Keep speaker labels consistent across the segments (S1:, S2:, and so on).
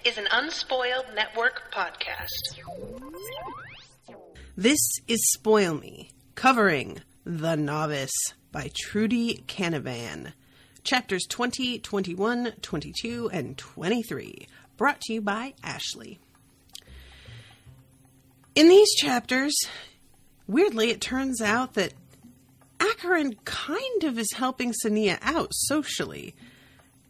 S1: is an Unspoiled Network podcast.
S2: This is Spoil Me, covering The Novice by Trudy Canavan. Chapters 20, 21, 22, and 23. Brought to you by Ashley. In these chapters, weirdly, it turns out that Acheron kind of is helping Sania out socially.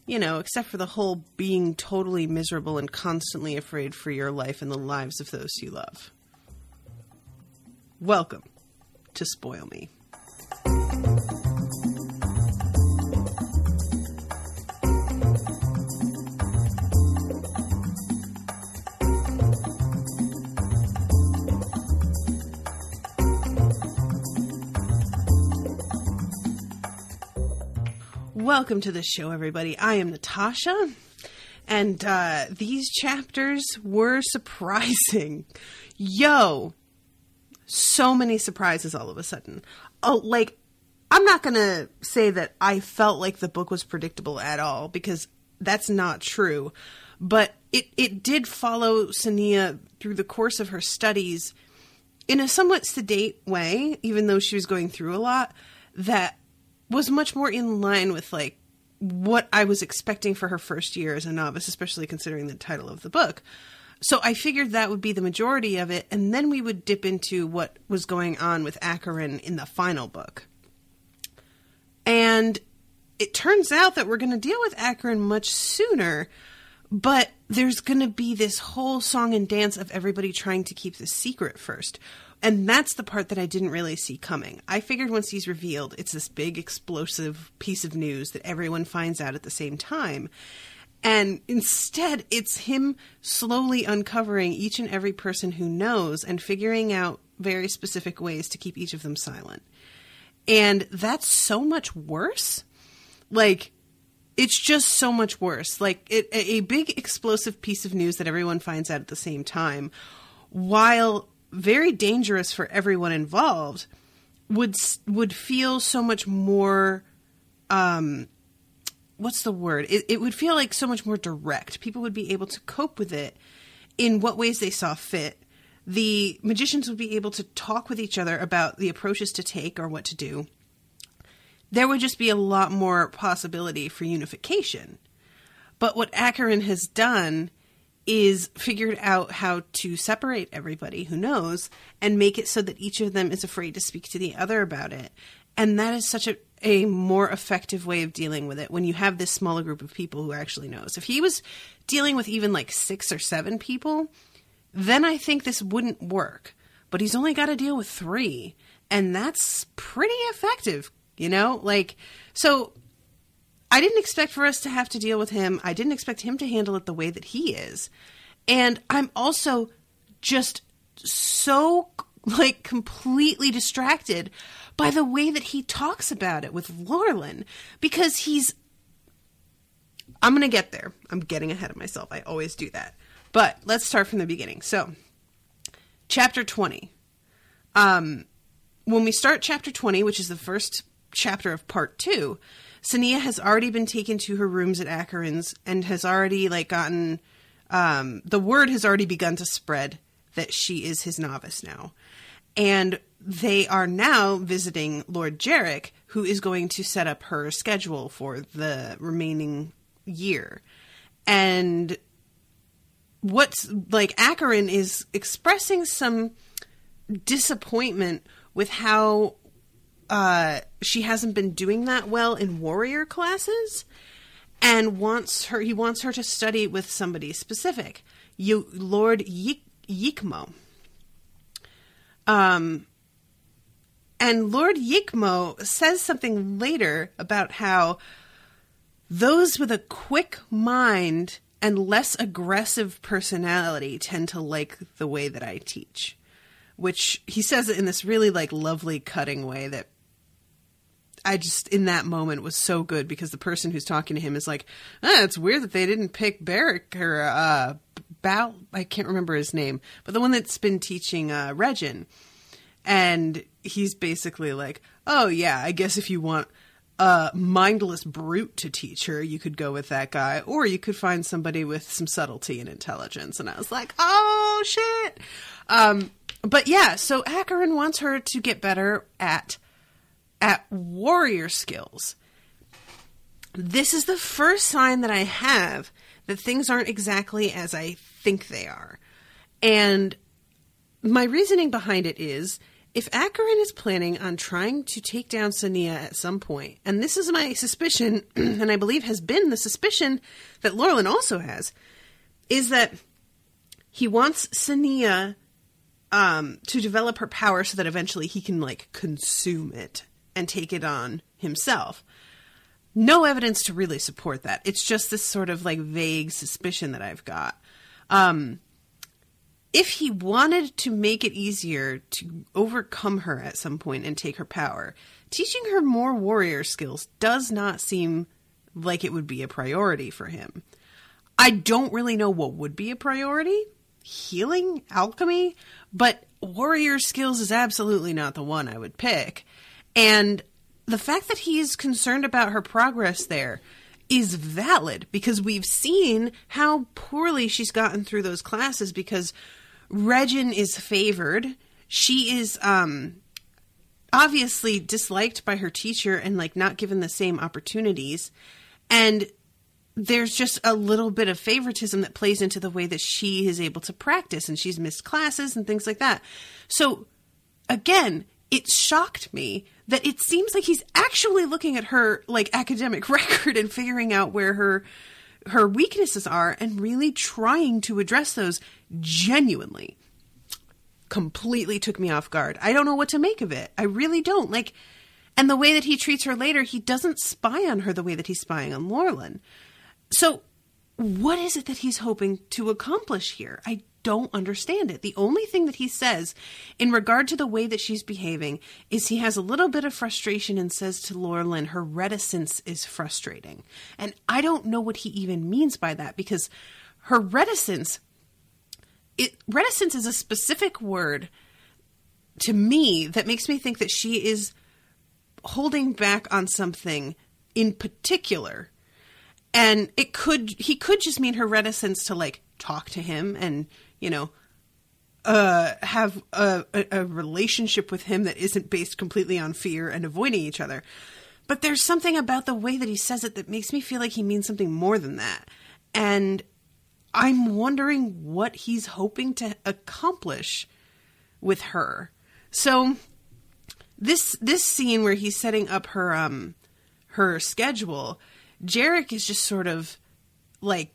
S2: You know, except for the whole being totally miserable and constantly afraid for your life and the lives of those you love. Welcome to Spoil Me. Welcome to the show, everybody. I am Natasha, and these chapters were surprising. So many surprises all of a sudden. Oh, like, I'm not going to say that I felt like the book was predictable at all, because that's not true. But it did follow Sania through the course of her studies in a somewhat sedate way, even though she was going through a lot, that was much more in line with, like, what I was expecting for her first year as a novice, especially considering the title of the book. So I figured that would be the majority of it, and then we would dip into what was going on with Acheron in the final book. And it turns out that we're going to deal with Acheron much sooner, but there's going to be this whole song and dance of everybody trying to keep the secret first. And that's the part that I didn't really see coming. I figured once he's revealed, it's this big explosive piece of news that everyone finds out at the same time. And instead, it's him slowly uncovering each and every person who knows and figuring out very specific ways to keep each of them silent. And that's so much worse. Like, it's just so much worse. Like, a big explosive piece of news that everyone finds out at the same time, while very dangerous for everyone involved, would feel so much more, what's the word? It would feel like so much more direct. People would be able to cope with it in what ways they saw fit. The magicians would be able to talk with each other about the approaches to take or what to do. There would just be a lot more possibility for unification. But what Acheron has done is figured out how to separate everybody who knows and make it so that each of them is afraid to speak to the other about it. And that is such a more effective way of dealing with it when you have this smaller group of people who actually knows. If he was dealing with even like 6 or 7 people, then I think this wouldn't work. But he's only got to deal with 3, and that's pretty effective, you know? Like, so I didn't expect for us to have to deal with him. I didn't expect him to handle it the way that he is. And I'm also just so, like, completely distracted by the way that he talks about it with Lorelin. Because I'm going to get there. I'm getting ahead of myself. I always do that. But let's start from the beginning. So, chapter 20. When we start chapter 20, which is the first chapter of part 2, Sania has already been taken to her rooms at Acheron's and has already, like, gotten, the word has already begun to spread that she is his novice now. And they are now visiting Lord Jarek, who is going to set up her schedule for the remaining year. And Acheron is expressing some disappointment with how she hasn't been doing that well in warrior classes, and he wants her to study with somebody specific, Lord Yikmo. And Lord Yikmo says something later about how those with a quick mind and less aggressive personality tend to like the way that I teach. Which he says it in this really, like, lovely cutting way that I just, in that moment, was so good, because the person who's talking to him is like, it's weird that they didn't pick Barrick or Bal, I can't remember his name, but the one that's been teaching Regin. And he's basically like, oh yeah, I guess if you want a mindless brute to teach her, you could go with that guy, or you could find somebody with some subtlety and intelligence. And I was like, oh shit. But yeah, so Acheron wants her to get better at warrior skills. This is the first sign that I have that things aren't exactly as I think they are. And my reasoning behind it is, if Acheron is planning on trying to take down Sania at some point, and this is my suspicion, and I believe has been the suspicion that Laurelin also has, is that he wants Sania to develop her power so that eventually he can, like, consume it and take it on himself. No evidence to really support that. It's just this sort of, like, vague suspicion that I've got. If he wanted to make it easier to overcome her at some point and take her power, teaching her more warrior skills does not seem like it would be a priority for him. I don't really know what would be a priority. Healing? Alchemy? But warrior skills is absolutely not the one I would pick. And the fact that he's concerned about her progress there is valid, because we've seen how poorly she's gotten through those classes because Regin is favored. She is obviously disliked by her teacher and, like, not given the same opportunities. And there's just a little bit of favoritism that plays into the way that she is able to practice, and she's missed classes and things like that. So again, it shocked me that it seems like he's actually looking at her, like, academic record and figuring out where her weaknesses are and really trying to address those genuinely. Completely took me off guard. I don't know what to make of it. I really don't. Like, and the way that he treats her later, he doesn't spy on her the way that he's spying on Laurelin. So what is it that he's hoping to accomplish here? I don't understand it. The only thing that he says in regard to the way that she's behaving is he has a little bit of frustration and says to Laurelin, her reticence is frustrating. And I don't know what he even means by that, because her reticence is a specific word to me that makes me think that she is holding back on something in particular. And he could just mean her reticence to, like, talk to him and, you know, have a relationship with him that isn't based completely on fear and avoiding each other. But there's something about the way that he says it that makes me feel like he means something more than that. And I'm wondering what he's hoping to accomplish with her. So this scene where he's setting up her schedule, Jarek is just sort of, like,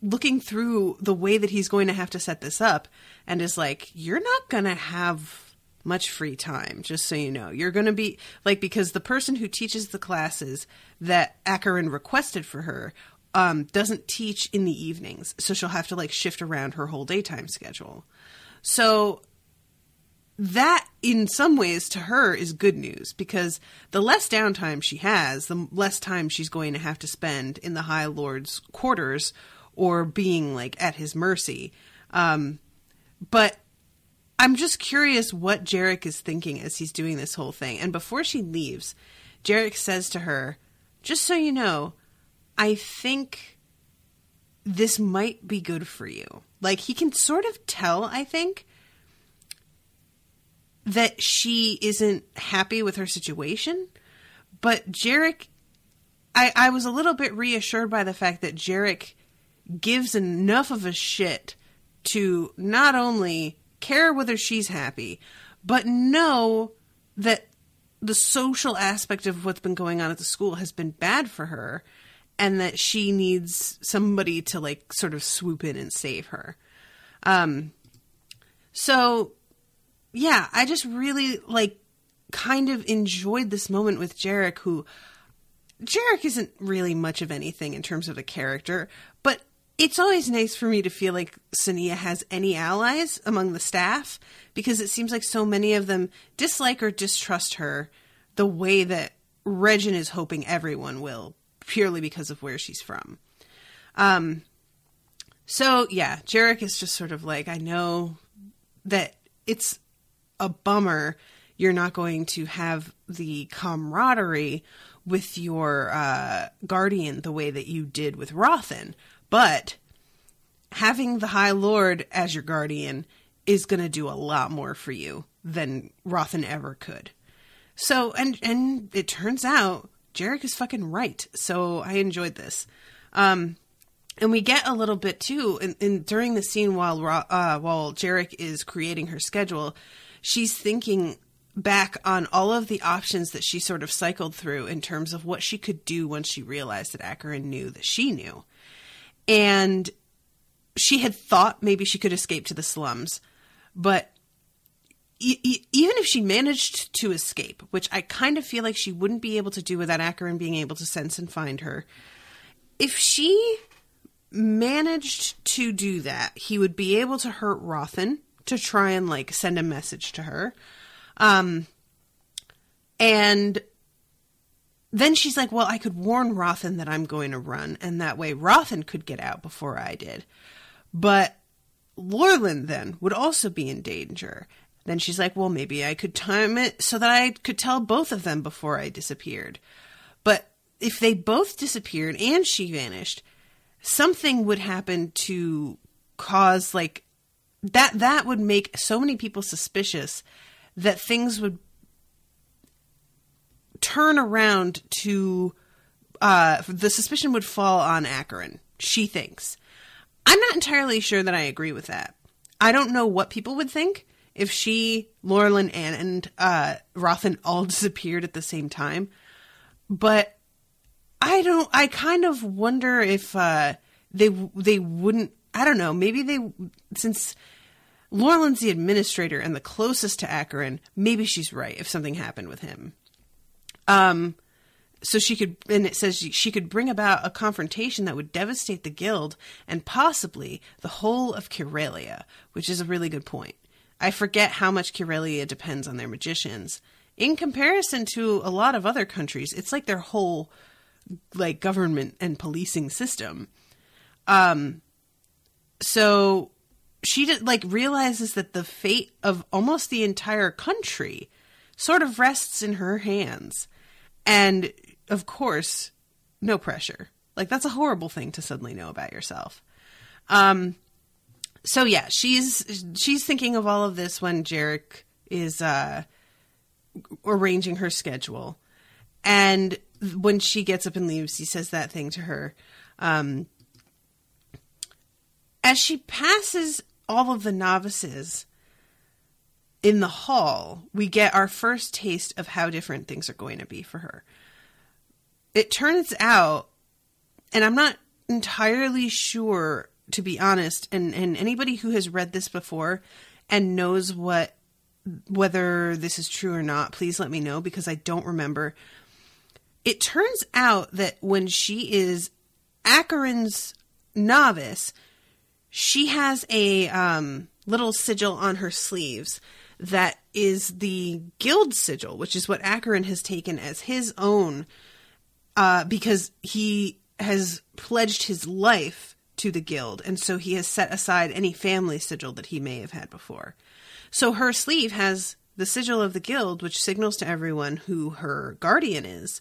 S2: looking through the way that he's going to have to set this up and is like, you're not going to have much free time, just so you know. You're going to be, like, because the person who teaches the classes that Acheron requested for her doesn't teach in the evenings, so she'll have to, like, shift around her whole daytime schedule. So that, in some ways, to her is good news, because the less downtime she has, the less time she's going to have to spend in the High Lord's quarters or being, like, at his mercy. But I'm just curious what Jarek is thinking as he's doing this whole thing. And before she leaves, Jarek says to her, just so you know, I think this might be good for you. Like, he can sort of tell, I think, that she isn't happy with her situation. But Jarek, I was a little bit reassured by the fact that Jarek gives enough of a shit to not only care whether she's happy, but know that the social aspect of what's been going on at the school has been bad for her, and that she needs somebody to, like, sort of swoop in and save her. So yeah, I just really, like, kind of enjoyed this moment with Jarek, who Jarek isn't really much of anything in terms of a character, but it's always nice for me to feel like Sania has any allies among the staff, because it seems like so many of them dislike or distrust her the way that Regin is hoping everyone will, purely because of where she's from. So yeah, Jarek is just sort of like, I know that it's a bummer you're not going to have the camaraderie with your guardian the way that you did with Rothan, but having the High Lord as your guardian is going to do a lot more for you than Rothan ever could. So, and it turns out Jarek is fucking right. So I enjoyed this. And we get a little bit too during the scene while Jarek is creating her schedule, she's thinking back on all of the options that she sort of cycled through in terms of what she could do once she realized that Acheron knew that she knew. And she had thought maybe she could escape to the slums, but even if she managed to escape, which I kind of feel like she wouldn't be able to do without Acheron being able to sense and find her, if she managed to do that, he would be able to hurt Rothan to try and like send a message to her. And then she's like, well, I could warn Rothan that I'm going to run, and that way Rothan could get out before I did. But Lorland then would also be in danger. Then she's like, well, maybe I could time it so that I could tell both of them before I disappeared. But if they both disappeared and she vanished, something would happen to cause like that would make so many people suspicious that things would turn around to the suspicion would fall on Acheron, she thinks. I'm not entirely sure that I agree with that. I don't know what people would think if she, Lorland, and Rothan all disappeared at the same time. But I kind of wonder if they wouldn't, I don't know, maybe since Lorland's the administrator and the closest to Acheron, maybe she's right if something happened with him. So she could, and it says she could bring about a confrontation that would devastate the guild and possibly the whole of Kyrelia, which is a really good point. I forget how much Kyrelia depends on their magicians. In comparison to a lot of other countries, it's like their whole like government and policing system. So she realizes that the fate of almost the entire country sort of rests in her hands. And of course, no pressure. Like, that's a horrible thing to suddenly know about yourself. So yeah, she's thinking of all of this when Jarek is arranging her schedule. And when she gets up and leaves, he says that thing to her. As she passes all of the novices in the hall, we get our first taste of how different things are going to be for her. It turns out, and I'm not entirely sure, to be honest, and anybody who has read this before and knows whether this is true or not, please let me know, because I don't remember. It turns out that when she is Acheron's novice, she has a little sigil on her sleeves that is the guild sigil, which is what Acheron has taken as his own, because he has pledged his life to the guild, and so he has set aside any family sigil that he may have had before. So her sleeve has the sigil of the guild, which signals to everyone who her guardian is.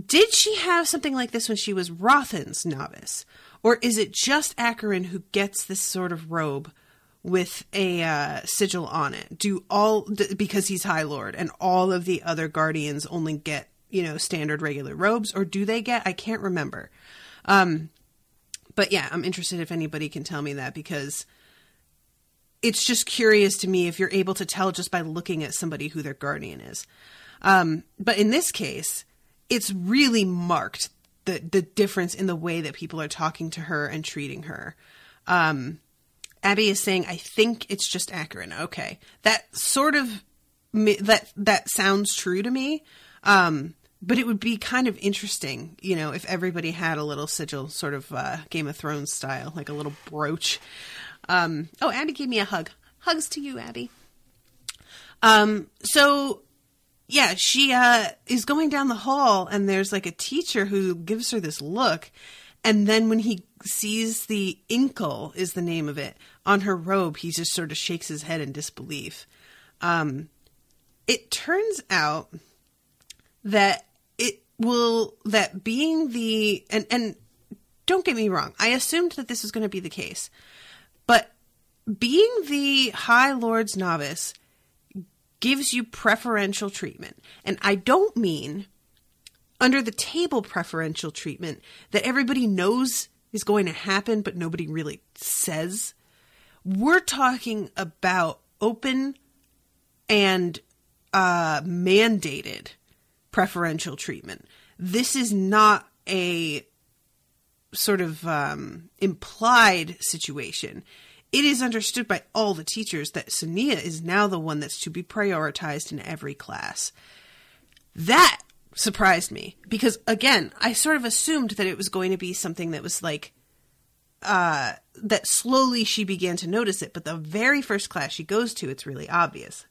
S2: Did she have something like this when she was Rothan's novice? Or is it just Acheron who gets this sort of robe with a sigil on it? Because he's High Lord, and all of the other guardians only get, standard regular robes? Or do they get? I can't remember. But yeah, I'm interested if anybody can tell me that, because it's just curious to me if you're able to tell just by looking at somebody who their guardian is. But in this case, it's really marked, the difference in the way that people are talking to her and treating her. Abby is saying, I think it's just Acheron. Okay. That sort of, that sounds true to me. But it would be kind of interesting, if everybody had a little sigil, sort of Game of Thrones style, like a little brooch. Abby gave me a hug. Hugs to you, Abby. So yeah, she is going down the hall, and there's like a teacher who gives her this look. And then when he sees the inkle, is the name of it, on her robe, he just sort of shakes his head in disbelief. It turns out that that being the, and don't get me wrong, I assumed that this was going to be the case, but being the High Lord's novice gives you preferential treatment. And I don't mean under the table preferential treatment that everybody knows is going to happen, but nobody really says. We're talking about open and mandated preferential treatment. This is not a sort of implied situation. It is understood by all the teachers that Sania is now the one that's to be prioritized in every class. That surprised me because, again, I sort of assumed that it was going to be something that was like, that slowly she began to notice it. But the very first class she goes to, it's really obvious.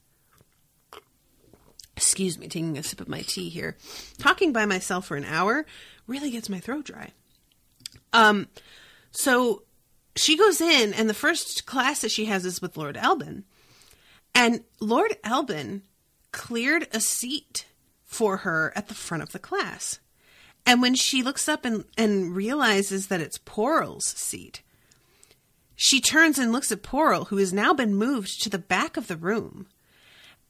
S2: Excuse me, taking a sip of my tea here. Talking by myself for an hour really gets my throat dry. So she goes in, and the first class that she has is with Lord Elbin. And Lord Elbin cleared a seat for her at the front of the class. And when she looks up and realizes that it's Porrel's seat, she turns and looks at Porrel, who has now been moved to the back of the room.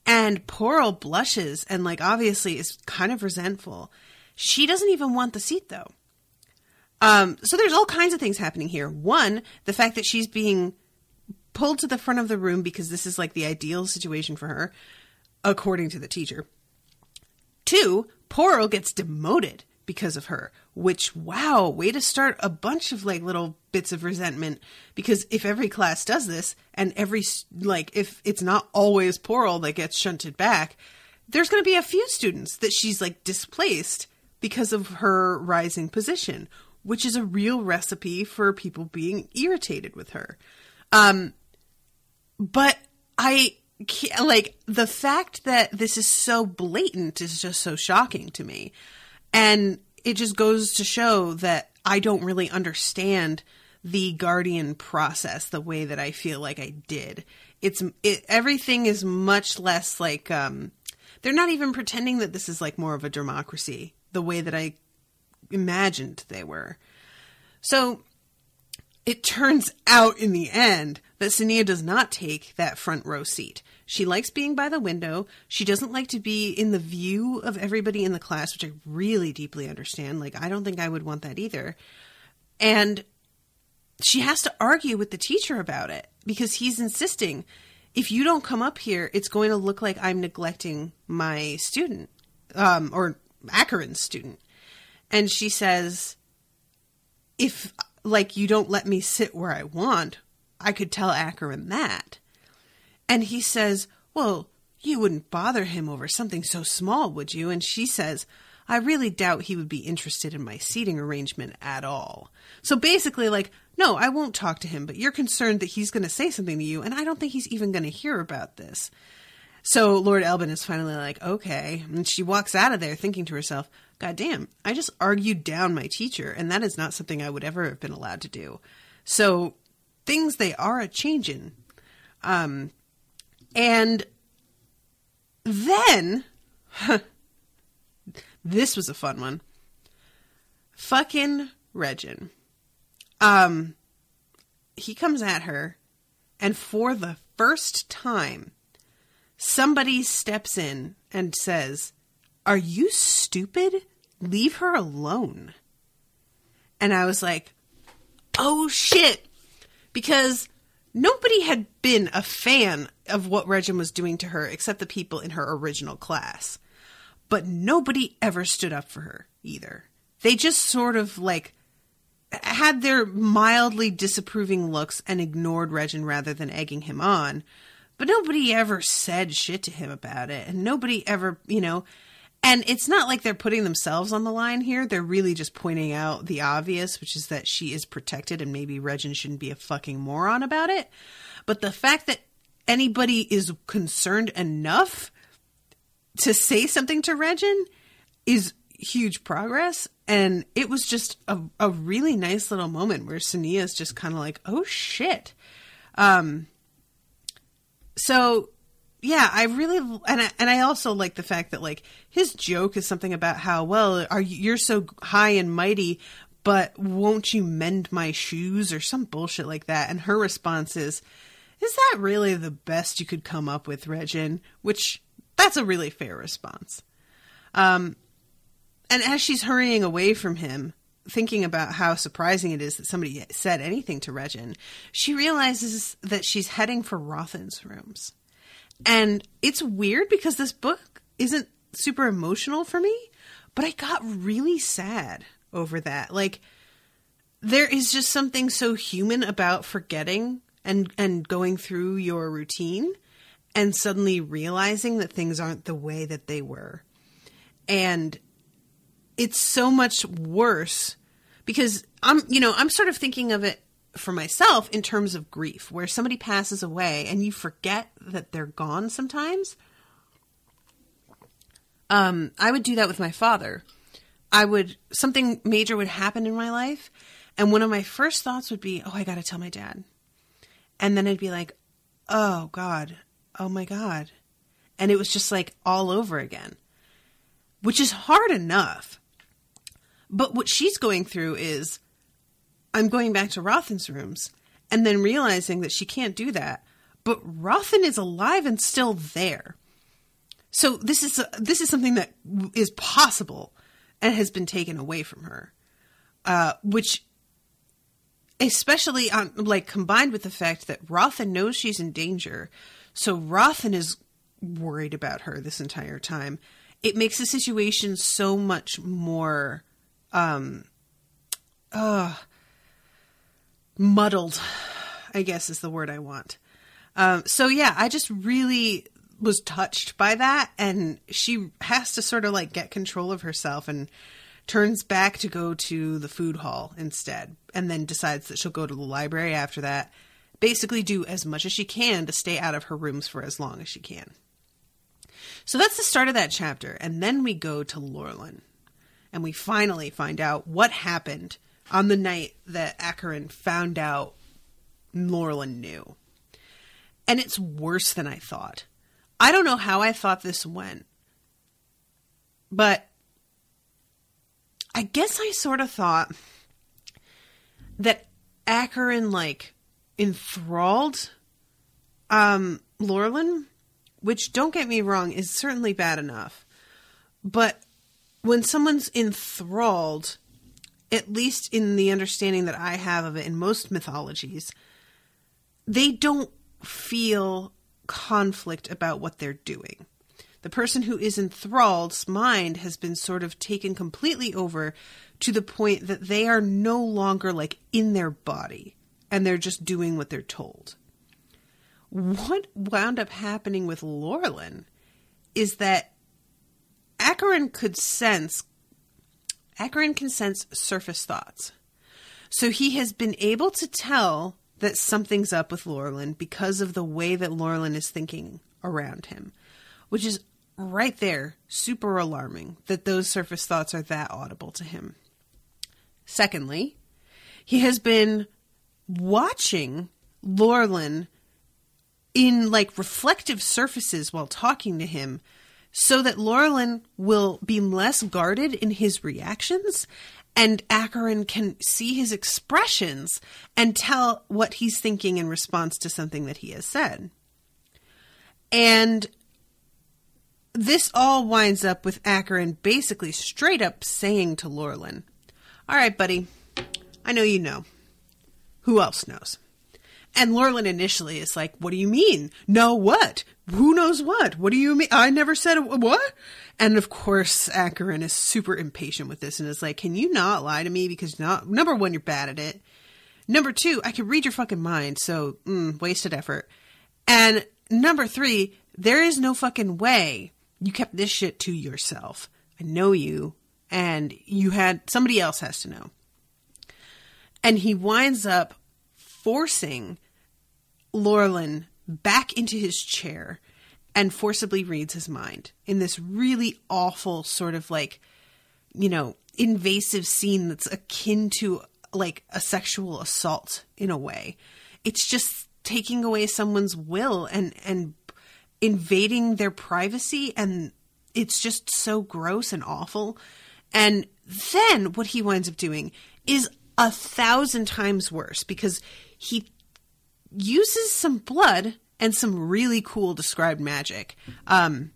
S2: And Porrel blushes and, like, obviously is kind of resentful. She doesn't even want the seat, though. So there's all kinds of things happening here. One, the fact that she's being pulled to the front of the room because this is like the ideal situation for her, according to the teacher. Two, Porrel gets demoted because of her, which, wow, way to start a bunch of like little bits of resentment, because if every class does this and if it's not always Porrel that gets shunted back, there's going to be a few students that she's like displaced because of her rising position, which is a real recipe for people being irritated with her. But I like the fact that this is so blatant is just so shocking to me. And it just goes to show that I don't really understand the Guardian process the way that I feel like I did. Everything is much less like, they're not even pretending that this is like more of a democracy the way that I imagined they were. So it turns out in the end that Sania does not take that front row seat. She likes being by the window. She doesn't like to be in the view of everybody in the class, which I really deeply understand. Like, I don't think I would want that either. And she has to argue with the teacher about it because he's insisting, if you don't come up here, it's going to look like I'm neglecting my student, or Acheron's student. And she says, if, like, you don't let me sit where I want, I could tell Acheron that. And he says, well, you wouldn't bother him over something so small, would you? And she says, I really doubt he would be interested in my seating arrangement at all. So basically, like, no, I won't talk to him, but you're concerned that he's going to say something to you, and I don't think he's even going to hear about this. So Lord Elbin is finally like, okay. And she walks out of there thinking to herself, God damn, I just argued down my teacher, and that is not something I would ever have been allowed to do. So things, they are a-changin'. And then, this was a fun one. Fucking Regin. He comes at her, and for the first time, somebody steps in and says, are you stupid? Leave her alone. And I was like, oh shit. Because nobody had been a fan of what Regin was doing to her except the people in her original class. But nobody ever stood up for her either. They just sort of like had their mildly disapproving looks and ignored Regin rather than egging him on. But nobody ever said shit to him about it. And nobody ever, and it's not like they're putting themselves on the line here. They're really just pointing out the obvious, which is that she is protected and maybe Regin shouldn't be a fucking moron about it. But the fact that anybody is concerned enough to say something to Regin is huge progress. And it was just a really nice little moment where Sania's just kind of like, oh shit. So yeah, I really, and I also like the fact that like his joke is something about how, well, you're so high and mighty, but won't you mend my shoes or some bullshit like that? And her response is that really the best you could come up with, Regin? Which, that's a really fair response. And as she's hurrying away from him, thinking about how surprising it is that somebody said anything to Regin, she realizes that she's heading for Rothan's rooms. And it's weird because this book isn't super emotional for me, but I got really sad over that. Like, there is just something so human about forgetting and going through your routine and suddenly realizing that things aren't the way that they were. And it's so much worse because I'm sort of thinking of it for myself in terms of grief, where somebody passes away and you forget that they're gone sometimes. I would do that with my father. Something major would happen in my life, and one of my first thoughts would be, oh, I got to tell my dad. And then I'd be like, oh God, oh my God. And it was just like all over again, which is hard enough. But what she's going through is, I'm going back to Rothan's rooms and then realizing that she can't do that. But Rothan is alive and still there. So this is something that is possible and has been taken away from her, which especially combined with the fact that Rothan knows she's in danger. So Rothan is worried about her this entire time. It makes the situation so much more, muddled, I guess is the word I want. So yeah, I just really was touched by that. And she has to sort of like get control of herself and turns back to go to the food hall instead. And then decides that she'll go to the library after that. Basically do as much as she can to stay out of her rooms for as long as she can. So that's the start of that chapter. And then we go to Lorelin. And we finally find out what happened on the night that Acheron found out Lorelin knew. And it's worse than I thought. I don't know how I thought this went. But I guess I sort of thought that Acheron, enthralled Lorelin, which, don't get me wrong, is certainly bad enough. But when someone's enthralled, at least in the understanding that I have of it in most mythologies, they don't feel conflict about what they're doing. The person who is enthralled's mind has been sort of taken completely over to the point that they are no longer in their body and they're just doing what they're told. What wound up happening with Lorelin is that Acheron can sense surface thoughts. So he has been able to tell that something's up with Lorelin because of the way that Lorelin is thinking around him, which is right there super alarming that those surface thoughts are that audible to him. Secondly, he has been watching Lorelin in reflective surfaces while talking to him, so that Lorelin will be less guarded in his reactions, and Acheron can see his expressions and tell what he's thinking in response to something that he has said. And this all winds up with Acheron basically straight up saying to Lorelin, "All right, buddy, I know you know. Who else knows?" And Lorelin initially is like, "What do you mean? No, what? Who knows what? What do you mean? I never said what?" And of course, Acheron is super impatient with this and is like, "Can you not lie to me? Because number one, you're bad at it. Number two, I can read your fucking mind, so wasted effort. And number three, there is no fucking way you kept this shit to yourself. I know you, and somebody else has to know." And he winds up forcing Lorelin back into his chair and forcibly reads his mind in this really awful sort of invasive scene that's akin to a sexual assault in a way. It's just taking away someone's will and invading their privacy, and it's just so gross and awful. And then what he winds up doing is 1,000 times worse, because he uses some blood and some really cool described magic. I'm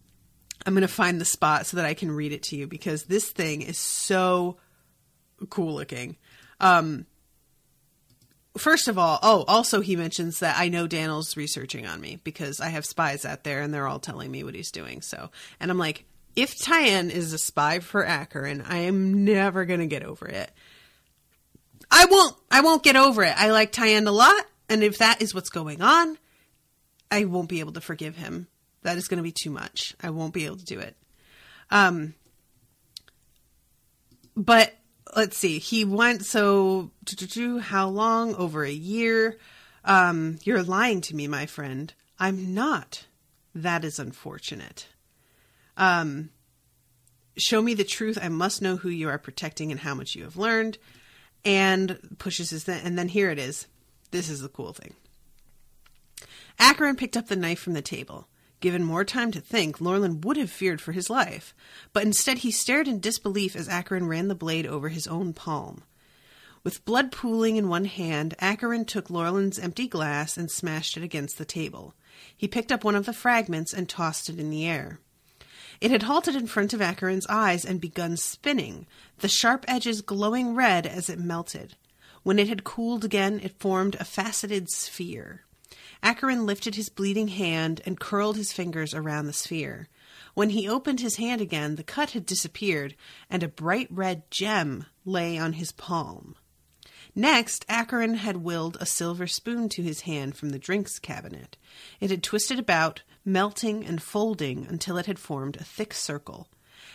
S2: going to find the spot so that I can read it to you, because this thing is so cool looking. First of all, also he mentions that I know Daniel's researching on me because I have spies out there and they're all telling me what he's doing. So, and I'm like, if Tyann is a spy for Acheron, I am never going to get over it. I won't get over it. I like Tyann a lot. And if that is what's going on, I won't be able to forgive him. That is going to be too much. I won't be able to do it. But let's see. He went, how long? Over a year. You're lying to me, my friend. I'm not. That is unfortunate. Show me the truth. I must know who you are protecting and how much you have learned. And pushes his and then here it is. This is the cool thing. Acheron picked up the knife from the table. Given more time to think, Lorlan would have feared for his life, but instead he stared in disbelief as Acheron ran the blade over his own palm. With blood pooling in one hand, Acheron took Lorlan's empty glass and smashed it against the table. He picked up one of the fragments and tossed it in the air. It had halted in front of Acheron's eyes and begun spinning, the sharp edges glowing red as it melted. When it had cooled again, it formed a faceted sphere. Acheron lifted his bleeding hand and curled his fingers around the sphere. When he opened his hand again, the cut had disappeared, and a bright red gem lay on his palm. Next, Acheron had willed a silver spoon to his hand from the drinks cabinet. It had twisted about, melting and folding until it had formed a thick circle.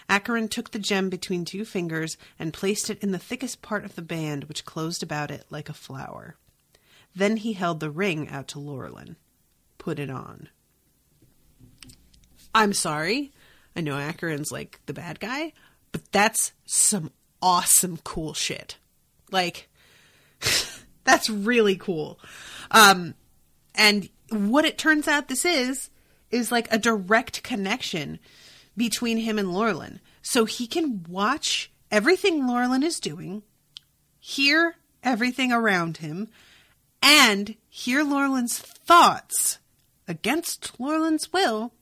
S2: Acheron took the gem between two fingers and placed it in the thickest part of the band, which closed about it like a flower. Then he held the ring out to Lorlan. Put it on. I'm sorry. I know Acheron's like the bad guy, but that's some awesome cool shit. Like, that's really cool. And what it turns out this is like a direct connection between him and Lorlan. So he can watch everything Lorlan is doing, hear everything around him, and hear Lorlan's thoughts against Lorlan's will,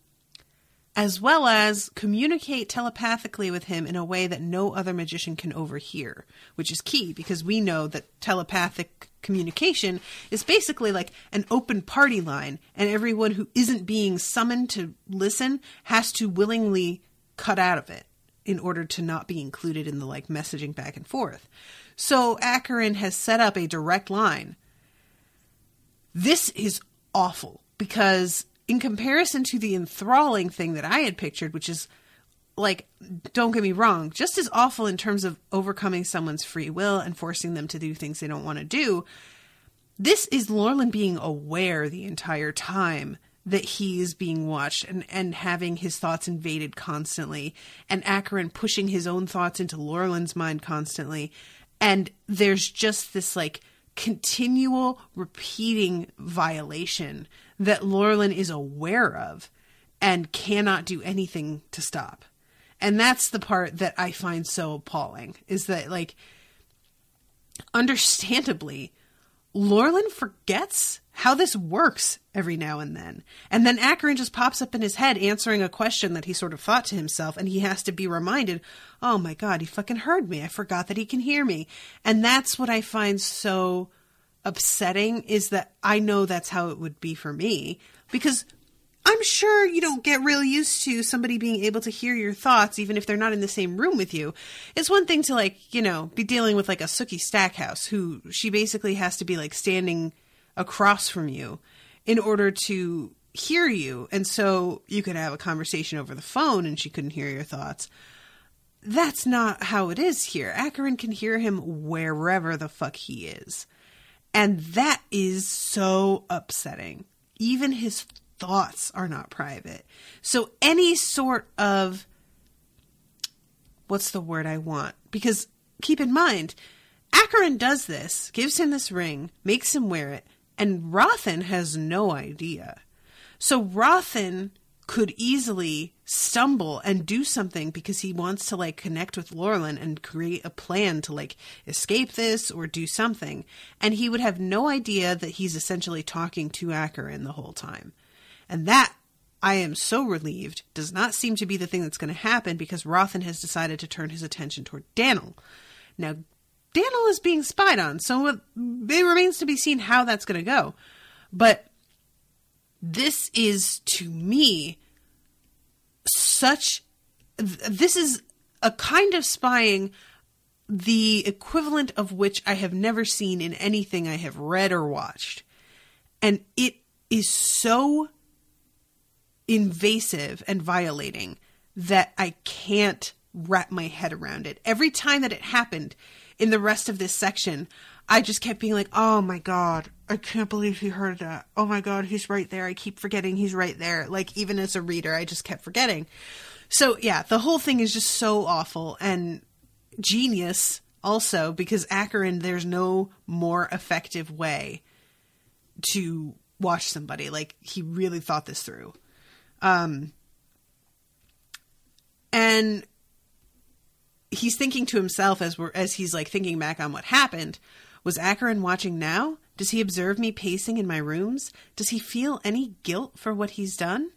S2: as well as communicate telepathically with him in a way that no other magician can overhear, which is key because we know that telepathic communication is basically like an open party line, and everyone who isn't being summoned to listen has to willingly cut out of it in order to not be included in the like messaging back and forth. So Acheron has set up a direct line. This is awful because in comparison to the enthralling thing that I had pictured, which is like, don't get me wrong, just as awful in terms of overcoming someone's free will and forcing them to do things they don't want to do, this is Lorlan being aware the entire time that he is being watched and having his thoughts invaded constantly, and Acheron pushing his own thoughts into Lorlan's mind constantly. And there's just this like continual repeating violation that Lorlan is aware of and cannot do anything to stop. And that's the part that I find so appalling, is that, like, understandably, Lorlan forgets how this works every now and then. And then Acheron just pops up in his head answering a question that he sort of thought to himself, and he has to be reminded, oh my God, he fucking heard me. I forgot that he can hear me. And that's what I find so upsetting, is that I know that's how it would be for me, because I'm sure you don't get real used to somebody being able to hear your thoughts, even if they're not in the same room with you. It's one thing to, like, you know, be dealing with like a Sookie Stackhouse, who she basically has to be like standing across from you in order to hear you. And so you could have a conversation over the phone and she couldn't hear your thoughts. That's not how it is here. Acheron can hear him wherever the fuck he is. And that is so upsetting. Even his thoughts are not private. So any sort of, what's the word I want? Because keep in mind, Acheron does this, gives him this ring, makes him wear it, and Rothan has no idea. So Rothan could easily stumble and do something because he wants to like connect with Lorelin and create a plan to like escape this or do something. And he would have no idea that he's essentially talking to Acheron the whole time. And that, I am so relieved, does not seem to be the thing that's going to happen because Rothan has decided to turn his attention toward Daniel. Now, Daniel is being spied on, so it remains to be seen how that's going to go. But this is, to me, this is a kind of spying the equivalent of which I have never seen in anything I have read or watched. And it is so invasive and violating that I can't wrap my head around it. Every time that it happened in the rest of this section, I just kept being like, oh my God, I can't believe he heard that. Oh my God, he's right there. I keep forgetting he's right there. Like, even as a reader, I just kept forgetting. So yeah, the whole thing is just so awful and genius also because Acheron, there's no more effective way to watch somebody. Like, he really thought this through. And he's thinking to himself as he's like thinking back on what happened. Was Acheron watching now? Does he observe me pacing in my rooms? Does he feel any guilt for what he's done?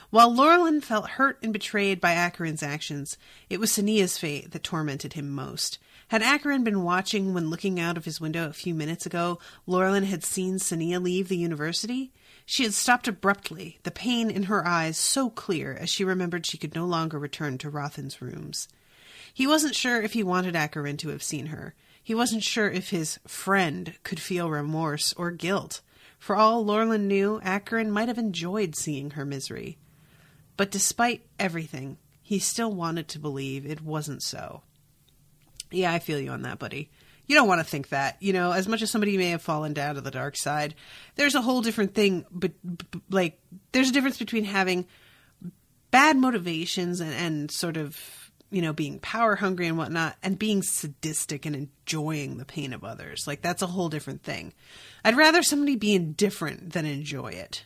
S2: While Lorelin felt hurt and betrayed by Acheron's actions, it was Sania's fate that tormented him most. Had Acheron been watching when looking out of his window a few minutes ago, Lorelin had seen Sania leave the university. She had stopped abruptly, the pain in her eyes so clear as she remembered she could no longer return to Rothan's rooms. He wasn't sure if he wanted Acheron to have seen her. He wasn't sure if his friend could feel remorse or guilt. For all Lorelin knew, Acheron might have enjoyed seeing her misery. But despite everything, he still wanted to believe it wasn't so. Yeah, I feel you on that, buddy. You don't want to think that. You know, as much as somebody may have fallen down to the dark side, there's a whole different thing. But like, there's a difference between having bad motivations and sort of, you know, being power hungry and whatnot, and being sadistic and enjoying the pain of others. Like, that's a whole different thing. I'd rather somebody be indifferent than enjoy it.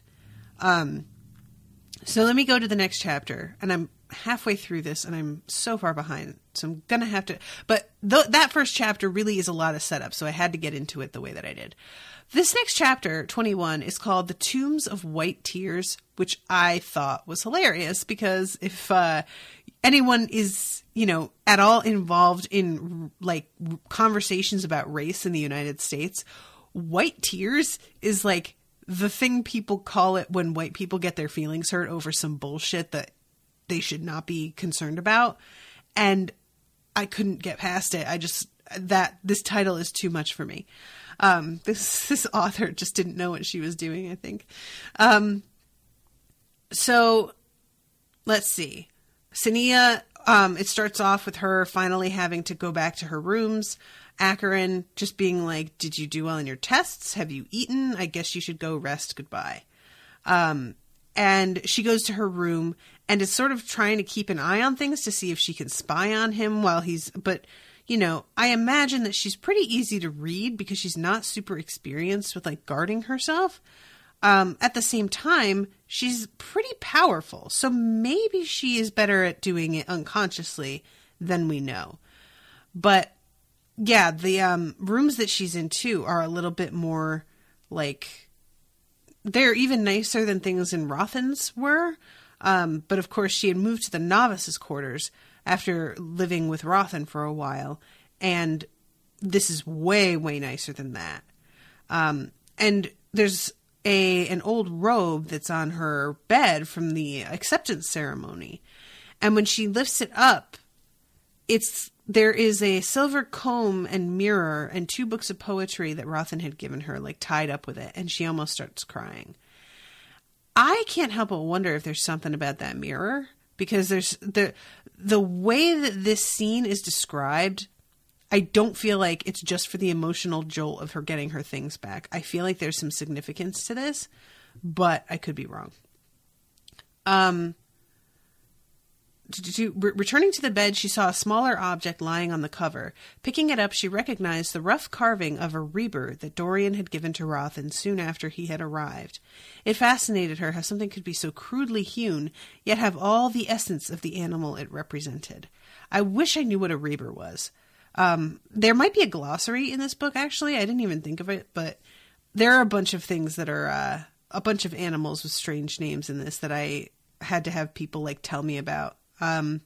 S2: So let me go to the next chapter, and I'm halfway through this, and I'm so far behind, so I'm gonna have to. But that first chapter really is a lot of setup, so I had to get into it the way that I did. This next chapter, 21, is called The Tombs of White Tears, which I thought was hilarious because if anyone is, you know, at all involved in like conversations about race in the United States, white tears is like the thing people call it when white people get their feelings hurt over some bullshit that they should not be concerned about. And I couldn't get past it. This title is too much for me. This author just didn't know what she was doing, I think. So let's see. Sania, it starts off with her finally having to go back to her rooms. Acheron just being like, did you do well in your tests? Have you eaten? I guess you should go rest. Goodbye. And she goes to her room and is sort of trying to keep an eye on things to see if she can spy on him but, you know, I imagine that she's pretty easy to read because she's not super experienced with like guarding herself. At the same time, she's pretty powerful. So maybe she is better at doing it unconsciously than we know. But yeah, the rooms that she's in too are a little bit more like, they're even nicer than things in Rothan's were. But of course she had moved to the novices' quarters after living with Rothan for a while. And this is way, way nicer than that. And there's an old robe that's on her bed from the acceptance ceremony. And when she lifts it up, there is a silver comb and mirror and 2 books of poetry that Rothan had given her, like tied up with it. And she almost starts crying. I can't help but wonder if there's something about that mirror, because there's the way that this scene is described. I don't feel like it's just for the emotional jolt of her getting her things back. I feel like there's some significance to this, but I could be wrong. Returning to the bed, she saw a smaller object lying on the cover. Picking it up, she recognized the rough carving of a reber that Dorian had given to Rothan soon after he had arrived. It fascinated her how something could be so crudely hewn, yet have all the essence of the animal it represented. I wish I knew what a reber was. There might be a glossary in this book, actually. I didn't even think of it, but there are a bunch of things that are a bunch of animals with strange names in this that I had to have people like tell me about. So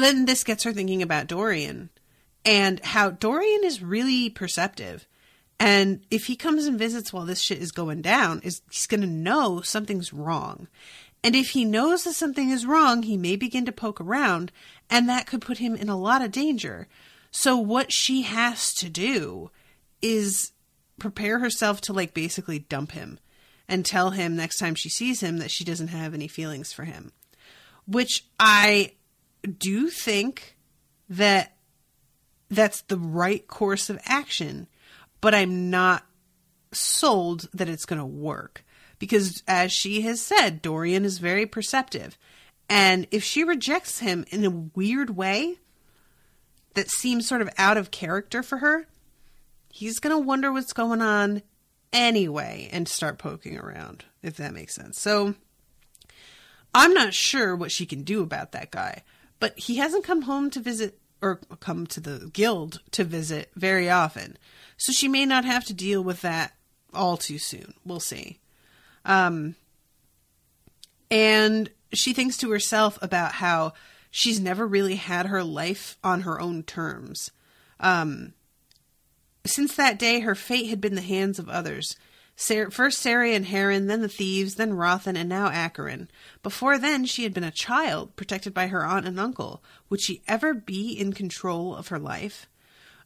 S2: then this gets her thinking about Dorian and how Dorian is really perceptive. And if he comes and visits while this shit is going down, he's going to know something's wrong. And if he knows that something is wrong, he may begin to poke around, and that could put him in a lot of danger. So what she has to do is prepare herself to like basically dump him and tell him next time she sees him that she doesn't have any feelings for him. Which I do think that that's the right course of action, but I'm not sold that it's going to work. Because as she has said, Dorian is very perceptive. And if she rejects him in a weird way that seems sort of out of character for her, he's going to wonder what's going on anyway and start poking around, if that makes sense. So I'm not sure what she can do about that guy, but he hasn't come home to visit or come to the guild to visit very often. So she may not have to deal with that all too soon. We'll see. And she thinks to herself about how she's never really had her life on her own terms. Since that day, her fate had been the hands of others. First Sari and Heron, then the thieves, then Rothan, and now Acheron. Before then, she had been a child, protected by her aunt and uncle. Would she ever be in control of her life?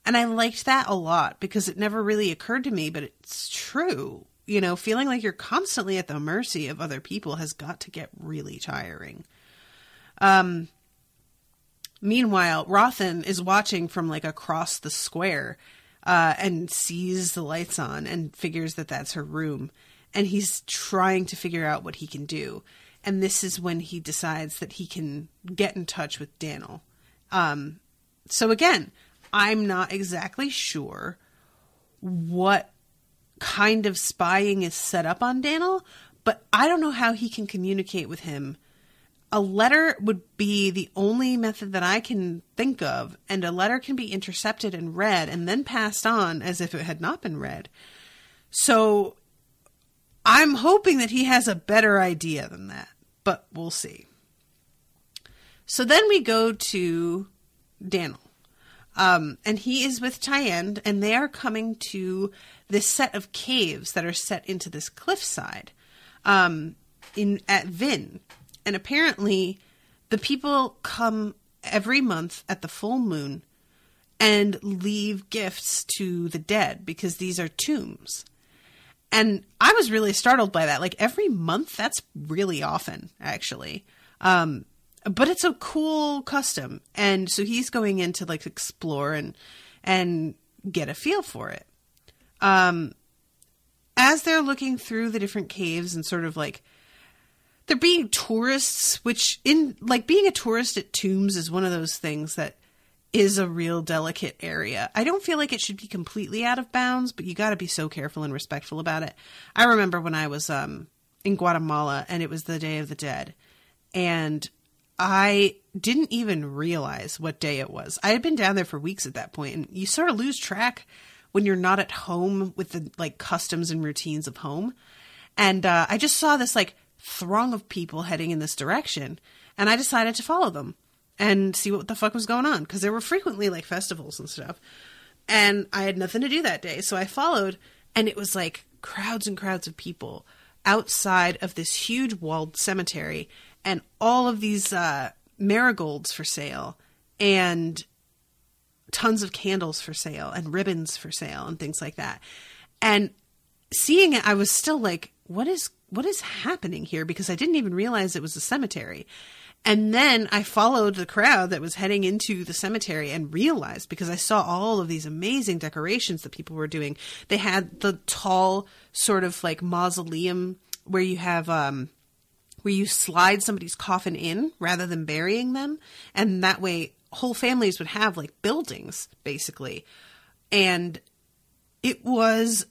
S2: And I liked that a lot, because it never really occurred to me, but it's true. You know, feeling like you're constantly at the mercy of other people has got to get really tiring. Meanwhile, Rothan is watching from like across the square, and sees the lights on and figures that that's her room. And he's trying to figure out what he can do. And this is when he decides that he can get in touch with Daniel. So again, I'm not exactly sure what kind of spying is set up on Daniel, but I don't know how he can communicate with him. A letter would be the only method that I can think of, and a letter can be intercepted and read and then passed on as if it had not been read. So I'm hoping that he has a better idea than that, but we'll see. So then we go to Daniel, and he is with Tyend, and they are coming to this set of caves that are set into this cliffside at Vin. And apparently the people come every month at the full moon and leave gifts to the dead because these are tombs. And I was really startled by that. Like every month, that's really often, actually. But it's a cool custom. And so he's going in to like explore and get a feel for it. As they're looking through the different caves and sort of like, they're being tourists, which being a tourist at tombs is one of those things that is a real delicate area. I don't feel like it should be completely out of bounds, but you got to be so careful and respectful about it. I remember when I was in Guatemala and it was the Day of the Dead, and I didn't even realize what day it was. I had been down there for weeks at that point, and you sort of lose track when you're not at home with the like customs and routines of home. And I just saw this like throng of people heading in this direction, and I decided to follow them and see what the fuck was going on, because there were frequently like festivals and stuff, and I had nothing to do that day, so I followed, and it was like crowds and crowds of people outside of this huge walled cemetery, and all of these marigolds for sale, and tons of candles for sale, and ribbons for sale, and things like that. And seeing it, I was still like, what is happening here? Because I didn't even realize it was a cemetery. And then I followed the crowd that was heading into the cemetery and realized, because I saw all of these amazing decorations that people were doing. They had the tall sort of like mausoleum where you have where you slide somebody's coffin in rather than burying them. And that way whole families would have like buildings basically. And it was,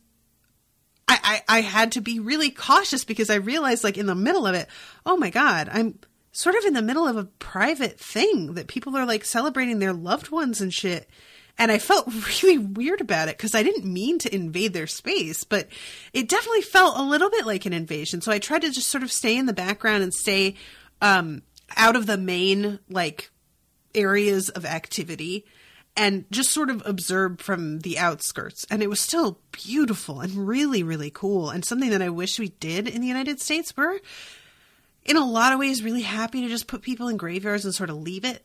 S2: I had to be really cautious because I realized like in the middle of it, oh my God, I'm sort of in the middle of a private thing that people are like celebrating their loved ones and shit. And I felt really weird about it because I didn't mean to invade their space, but it definitely felt a little bit like an invasion. So I tried to just sort of stay in the background and stay out of the main like areas of activity and just sort of observe from the outskirts. And it was still beautiful and really, really cool. And something that I wish we did in the United States. We're in a lot of ways really happy to just put people in graveyards and sort of leave it.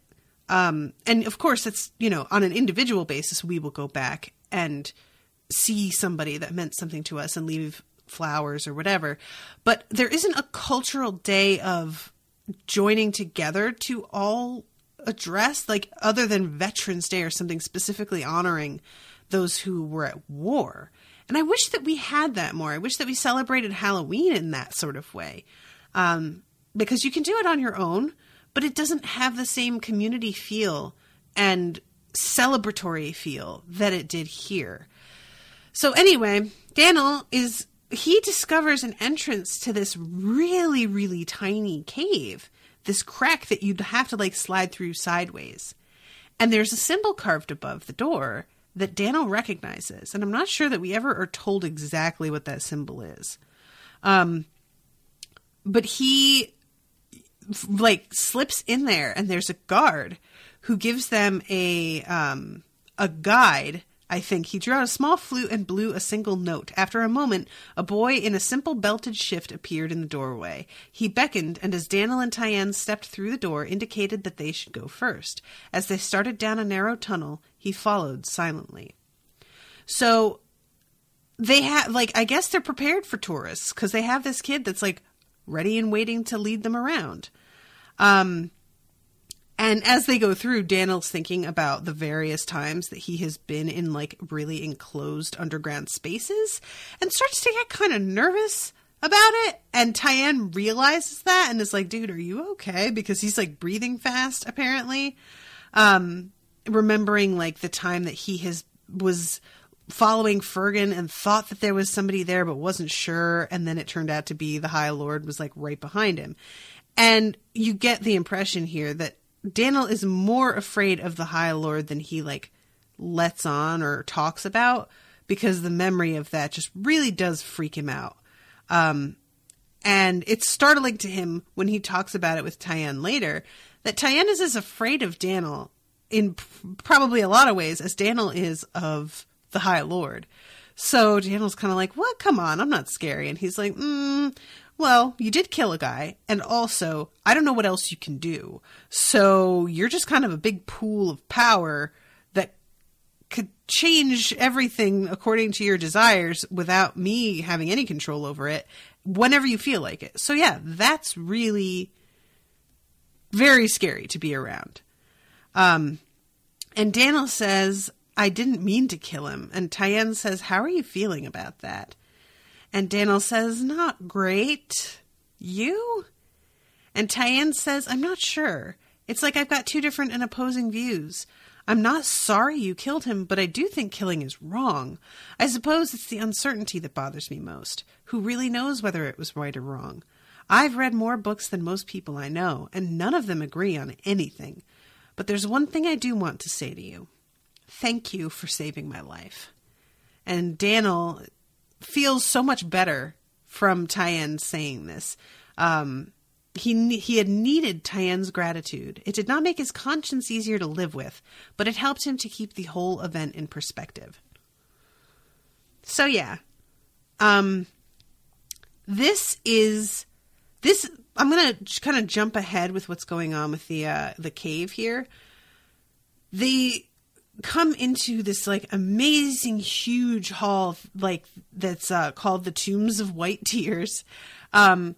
S2: And of course, it's, you know, on an individual basis, we will go back and see somebody that meant something to us and leave flowers or whatever. But there isn't a cultural day of joining together to all address, like other than Veterans Day or something specifically honoring those who were at war. And I wish that we had that more. I wish that we celebrated Halloween in that sort of way. Because you can do it on your own, but it doesn't have the same community feel and celebratory feel that it did here. So anyway, Daniel he discovers an entrance to this really, really tiny cave, this crack that you'd have to like slide through sideways. And there's a symbol carved above the door that Daniel recognizes. And I'm not sure that we ever are told exactly what that symbol is. But he like slips in there and there's a guard who gives them a guide. I think he drew out a small flute and blew a single note. After a moment, a boy in a simple belted shift appeared in the doorway. He beckoned, and as Daniel and Tyann stepped through the door, indicated that they should go first. As they started down a narrow tunnel, he followed silently. So they have, like, I guess they're prepared for tourists because they have this kid that's like ready and waiting to lead them around. And as they go through, Daniel's thinking about the various times that he has been in like really enclosed underground spaces and starts to get kind of nervous about it. And Tyann realizes that and is like, dude, are you okay? Because he's like breathing fast, apparently. Remembering like the time that he was following Fergan and thought that there was somebody there, but wasn't sure. And then it turned out to be the High Lord was like right behind him. And you get the impression here that Daniel is more afraid of the High Lord than he like lets on or talks about, because the memory of that just really does freak him out. And it's startling to him when he talks about it with Tyann later, that Tyann is as afraid of Daniel in probably a lot of ways as Daniel is of the High Lord. So Daniel's kind of like, what? Come on, I'm not scary. And he's like, well, you did kill a guy, and also, I don't know what else you can do. So you're just kind of a big pool of power that could change everything according to your desires without me having any control over it whenever you feel like it. So yeah, that's really very scary to be around. And Daniel says, I didn't mean to kill him. And Tyann says, how are you feeling about that? And Daniel says, not great. You? And Tyann says, I'm not sure. It's like I've got two different and opposing views. I'm not sorry you killed him, but I do think killing is wrong. I suppose it's the uncertainty that bothers me most. Who really knows whether it was right or wrong? I've read more books than most people I know, and none of them agree on anything. But there's one thing I do want to say to you. Thank you for saving my life. And Daniel feels so much better from Tyann saying this. He had needed Tyann's gratitude. It did not make his conscience easier to live with, but it helped him to keep the whole event in perspective. So yeah, I'm going to kind of jump ahead with what's going on with the cave here. They come into this like amazing huge hall, like that's called the Tombs of White Tears. And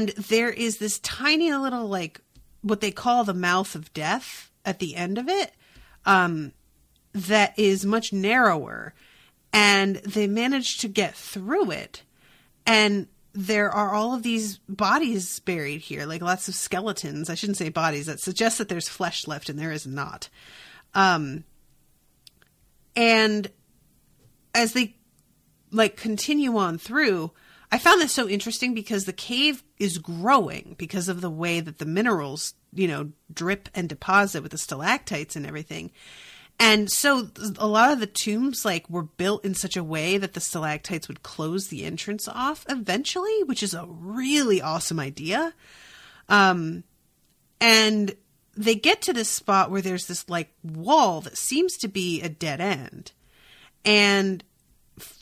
S2: there is this tiny little, like what they call the mouth of death at the end of it, that is much narrower, and they managed to get through it. And there are all of these bodies buried here, like lots of skeletons. I shouldn't say bodies. That suggests that there's flesh left, and there is not. And as they like continue on through, I found this so interesting because the cave is growing because of the way that the minerals, drip and deposit with the stalactites and everything. And so a lot of the tombs like were built in such a way that the stalactites would close the entrance off eventually, which is a really awesome idea. And they get to this spot where there's this like wall that seems to be a dead end. And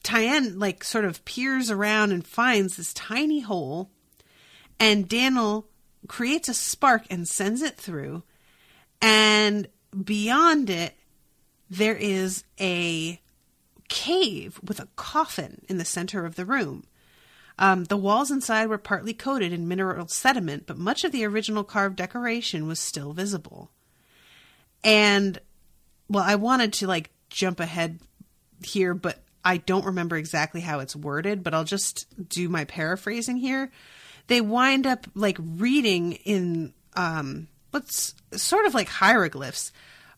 S2: Tyann like sort of peers around and finds this tiny hole, and Daniel creates a spark and sends it through. And beyond it, there is a cave with a coffin in the center of the room. The walls inside were partly coated in mineral sediment, but much of the original carved decoration was still visible. And, well, I wanted to like jump ahead here, but I don't remember exactly how it's worded, but I'll just do my paraphrasing here. They wind up like reading in what's sort of like hieroglyphs,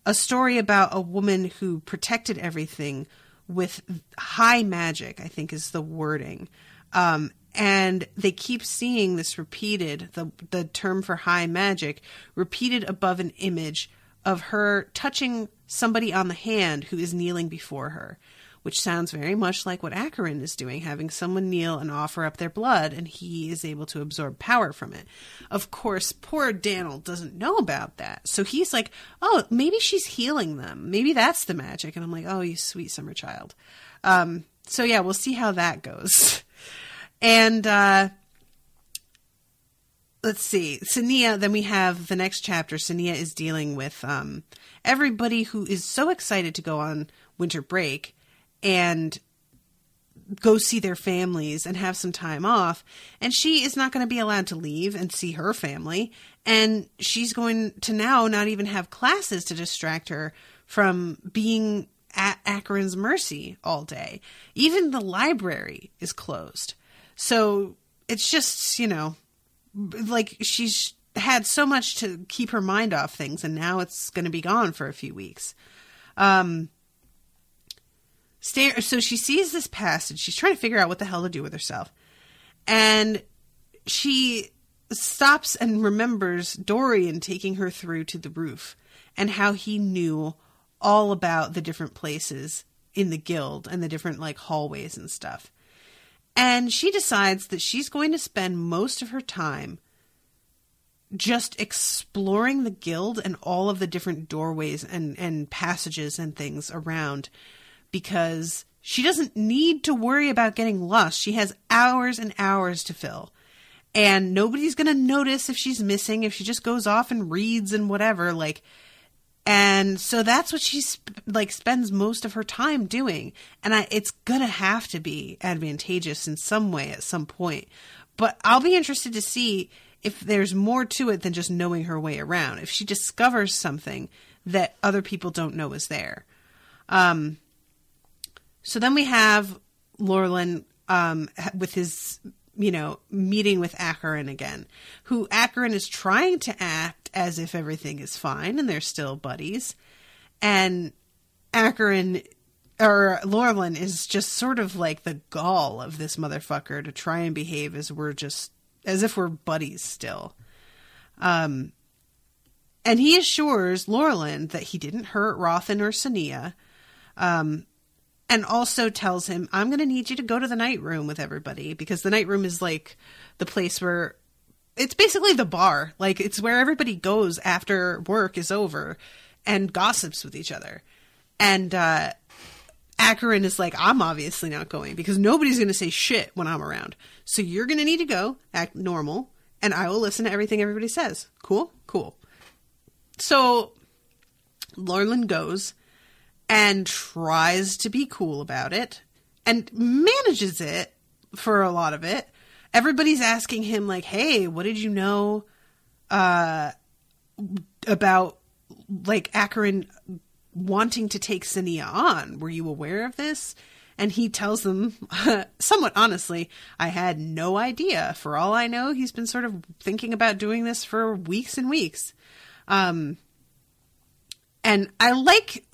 S2: a story about a woman who protected everything with high magic, I think is the wording. And they keep seeing this repeated, the term for high magic, repeated above an image of her touching somebody on the hand who is kneeling before her, which sounds very much like what Acheron is doing, having someone kneel and offer up their blood, and he is able to absorb power from it. Of course, poor Daniel doesn't know about that. So he's like, oh, maybe she's healing them. Maybe that's the magic. And I'm like, oh, you sweet summer child. So yeah, we'll see how that goes. And let's see. Sania, then we have the next chapter. Sania is dealing with everybody who is so excited to go on winter break and go see their families and have some time off. And she is not going to be allowed to leave and see her family. And she's going to now not even have classes to distract her from being at Acheron's mercy all day. Even the library is closed. So it's just, like she's had so much to keep her mind off things, and now it's going to be gone for a few weeks. So she sees this passage. She's trying to figure out what the hell to do with herself. And she stops and remembers Dorian taking her through to the roof and how he knew all about the different places in the guild and the different like hallways and stuff. And she decides that she's going to spend most of her time just exploring the guild and all of the different doorways and passages and things around, because she doesn't need to worry about getting lost. She has hours and hours to fill. And nobody's going to notice if she's missing, if she just goes off and reads and whatever. And so that's what she spends most of her time doing. And it's going to have to be advantageous in some way at some point. But I'll be interested to see if there's more to it than just knowing her way around. If she discovers something that other people don't know is there. So then we have Lorlan with his, meeting with Acheron again, who Acheron is trying to act as if everything is fine and they're still buddies. And Lorlan is just sort of like the gall of this motherfucker to try and behave as if we're buddies still. And he assures Lorlan that he didn't hurt Rothan or Sania. And also tells him, I'm going to need you to go to the night room with everybody, because the night room is like the place where it's basically the bar. Like it's where everybody goes after work is over and gossips with each other. And, Acheron is like, I'm obviously not going because nobody's going to say shit when I'm around. So you're going to need to go act normal and I will listen to everything everybody says. Cool. So Lorlan goes and tries to be cool about it and manages it for a lot of it. Everybody's asking him like, hey, what did you know about like Acheron wanting to take Sania on? Were you aware of this? And he tells them, somewhat honestly, I had no idea. For all I know, he's been sort of thinking about doing this for weeks and weeks. And I like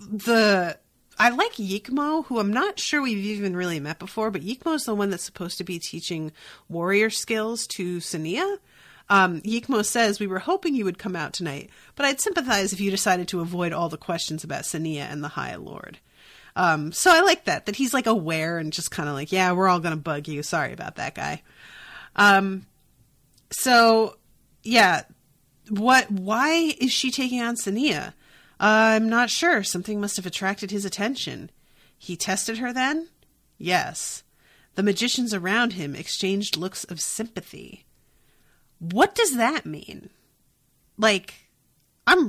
S2: Yikmo, who I'm not sure we've even really met before, but Yikmo's the one that's supposed to be teaching warrior skills to Sania. Yikmo says, we were hoping you would come out tonight, but I'd sympathize if you decided to avoid all the questions about Sania and the High Lord. So I like that he's like aware and just kind of like, yeah, we're all going to bug you. Sorry about that, guy. So yeah, why is she taking on Sania? I'm not sure. Something must have attracted his attention. He tested her then? Yes. The magicians around him exchanged looks of sympathy. What does that mean? Like, why are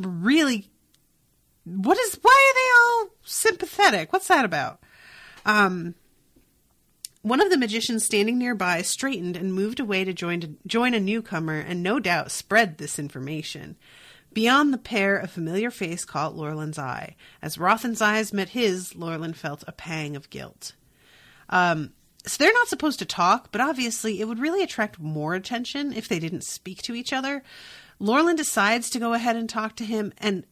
S2: they all sympathetic? What's that about? One of the magicians standing nearby straightened and moved away to join a newcomer and no doubt spread this information. Beyond the pair, a familiar face caught Lorland's eye. As Rothan's eyes met his, Lorland felt a pang of guilt. So they're not supposed to talk, but obviously it would really attract more attention if they didn't speak to each other. Lorland decides to go ahead and talk to him, and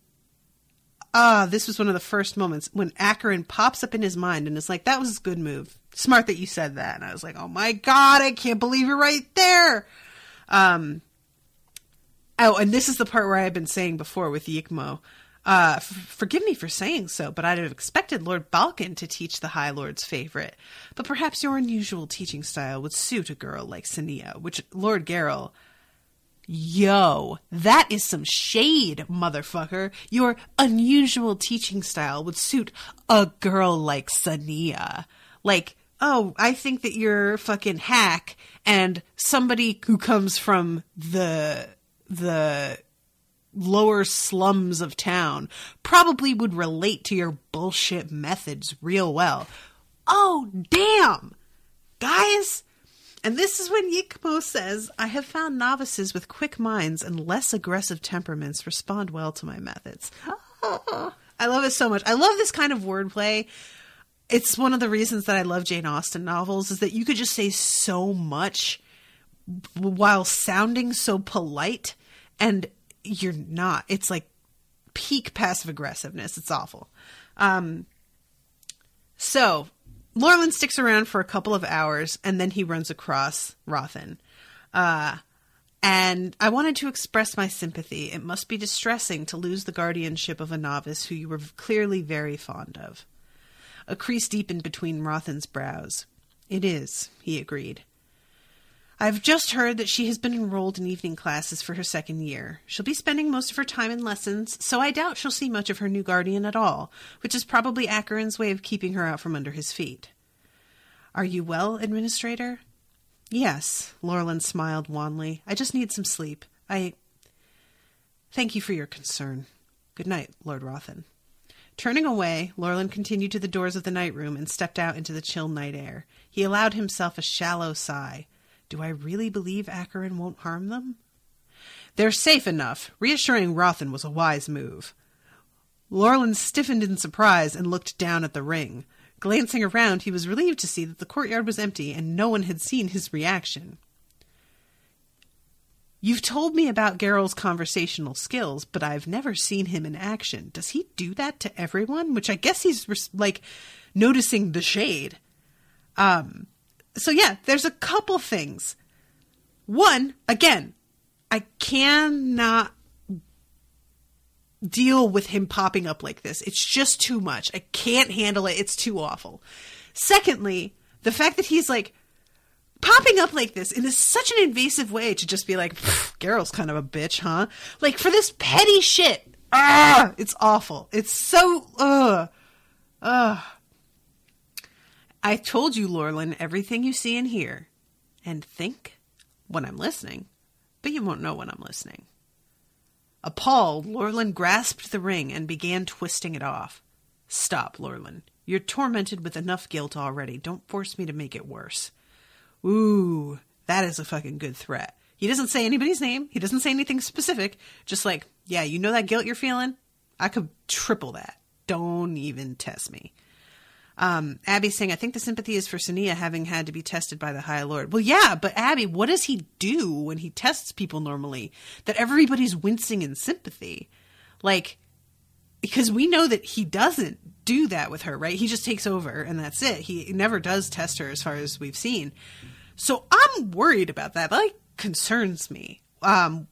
S2: this was one of the first moments when Acheron pops up in his mind and is like, that was a good move. Smart that you said that. And I was like, oh my God, I can't believe you're right there. And this is the part where I had been saying before with Yikmo. Forgive me for saying so, but I'd have expected Lord Balkan to teach the High Lord's favorite. But perhaps your unusual teaching style would suit a girl like Sania, which Lord Geralt... Yo, that is some shade, motherfucker. Your unusual teaching style would suit a girl like Sania. Like, oh, I think that you're fucking hack, and somebody who comes from the lower slums of town probably would relate to your bullshit methods real well. Oh, damn! Guys... And this is when Yikmo says, I have found novices with quick minds and less aggressive temperaments respond well to my methods. I love it so much. I love this kind of wordplay. It's one of the reasons that I love Jane Austen novels, is that you could just say so much while sounding so polite, and you're not. It's like peak passive aggressiveness. It's awful. So... Lorland sticks around for a couple of hours, and then he runs across Rothan. And I wanted to express my sympathy. It must be distressing to lose the guardianship of a novice who you were clearly very fond of. A crease deepened between Rothan's brows. It is, he agreed. I've just heard that she has been enrolled in evening classes for her second year. She'll be spending most of her time in lessons, so I doubt she'll see much of her new guardian at all, which is probably Acheron's way of keeping her out from under his feet. Are you well, Administrator? Yes, Lorland smiled wanly. I just need some sleep. Thank you for your concern. Good night, Lord Rothan. Turning away, Lorland continued to the doors of the night room and stepped out into the chill night air. He allowed himself a shallow sigh. Do I really believe Acheron won't harm them? They're safe enough. Reassuring Rothan was a wise move. Lorland stiffened in surprise and looked down at the ring. Glancing around, he was relieved to see that the courtyard was empty and no one had seen his reaction. You've told me about Geralt's conversational skills, but I've never seen him in action. Does he do that to everyone? Which I guess he's, noticing the shade. So yeah, there's a couple things. One, again, I cannot deal with him popping up like this. It's just too much. I can't handle it. It's too awful. Secondly, the fact that he's popping up like this in such an invasive way to just be like, Geralt's kind of a bitch, huh? For this petty shit. It's awful. It's so, I told you, Lorland, everything you see and hear. And think when I'm listening, but you won't know when I'm listening. Appalled, Lorland grasped the ring and began twisting it off. Stop, Lorland. You're tormented with enough guilt already. Don't force me to make it worse. Ooh, that is a fucking good threat. He doesn't say anybody's name. He doesn't say anything specific. Just yeah, you know that guilt you're feeling? I could triple that. Don't even test me. Abby's saying, I think the sympathy is for Sania having had to be tested by the High Lord. Well, yeah, but Abby, what does he do when he tests people normally that everybody's wincing in sympathy? Like, because we know that he doesn't do that with her, right? He just takes over and that's it. He never does test her as far as we've seen. So I'm worried about that. That like, concerns me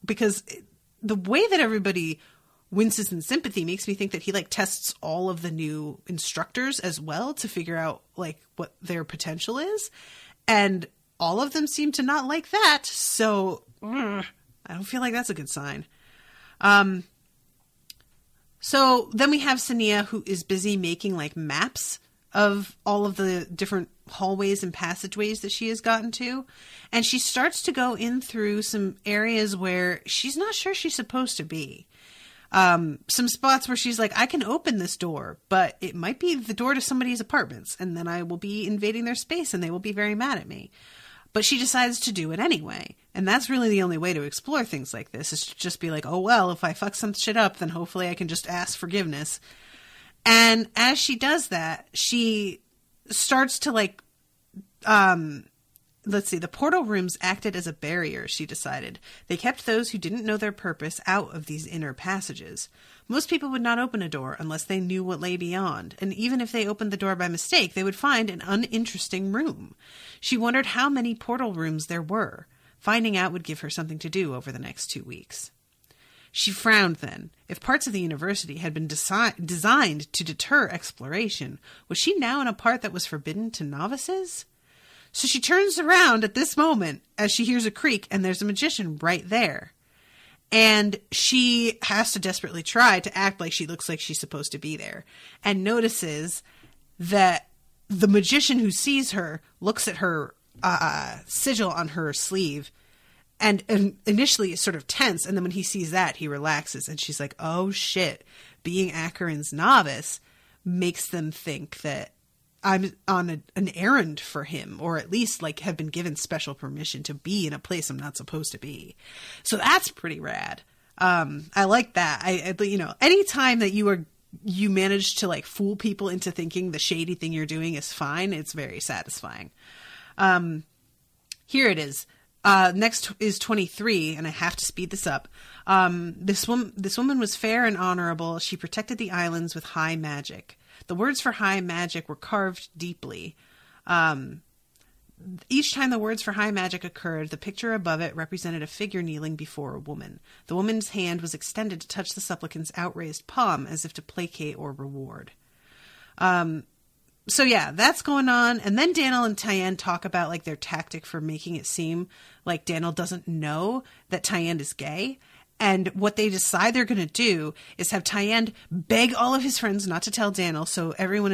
S2: because the way that everybody winces in sympathy makes me think that he like tests all of the new instructors as well to figure out like what their potential is. And all of them seem to not like that. So I don't feel like that's a good sign. So then we have Sania, who is busy making like maps of all of the different hallways and passageways that she has gotten to. And she starts to go in through some areas where she's not sure she's supposed to be. Some spots where she's like, I can open this door, but it might be the door to somebody's apartments, and then I will be invading their space and they will be very mad at me. But she decides to do it anyway. And that's really the only way to explore things like this, is to just be like, oh, well, if I fuck some shit up, then hopefully I can just ask forgiveness. And as she does that, she starts to like, let's see, the portal rooms acted as a barrier, she decided. They kept those who didn't know their purpose out of these inner passages. Most people would not open a door unless they knew what lay beyond, and even if they opened the door by mistake, they would find an uninteresting room. She wondered how many portal rooms there were. Finding out would give her something to do over the next 2 weeks. She frowned then. If parts of the university had been designed to deter exploration, was she now in a part that was forbidden to novices? So she turns around at this moment as she hears a creak and there's a magician right there. And she has to desperately try to act like she looks like she's supposed to be there, and notices that the magician who sees her looks at her sigil on her sleeve and initially is sort of tense. And then when he sees that, he relaxes and she's like, oh shit, being Acheron's novice makes them think that I'm on an errand for him, or at least like have been given special permission to be in a place I'm not supposed to be. So that's pretty rad. I like that. I you know, anytime that you manage to like fool people into thinking the shady thing you're doing is fine, it's very satisfying. Here it is. Next is 23, and I have to speed this up. This woman was fair and honorable. She protected the islands with high magic. The words for high magic were carved deeply. Each time the words for high magic occurred, the picture above it represented a figure kneeling before a woman. The woman's hand was extended to touch the supplicant's outraised palm, as if to placate or reward. So yeah, that's going on. And then Daniel and Tyann talk about like their tactic for making it seem like Daniel doesn't know that Tyann is gay. And what they decide they're going to do is have Tyann beg all of his friends not to tell Daniel, so everyone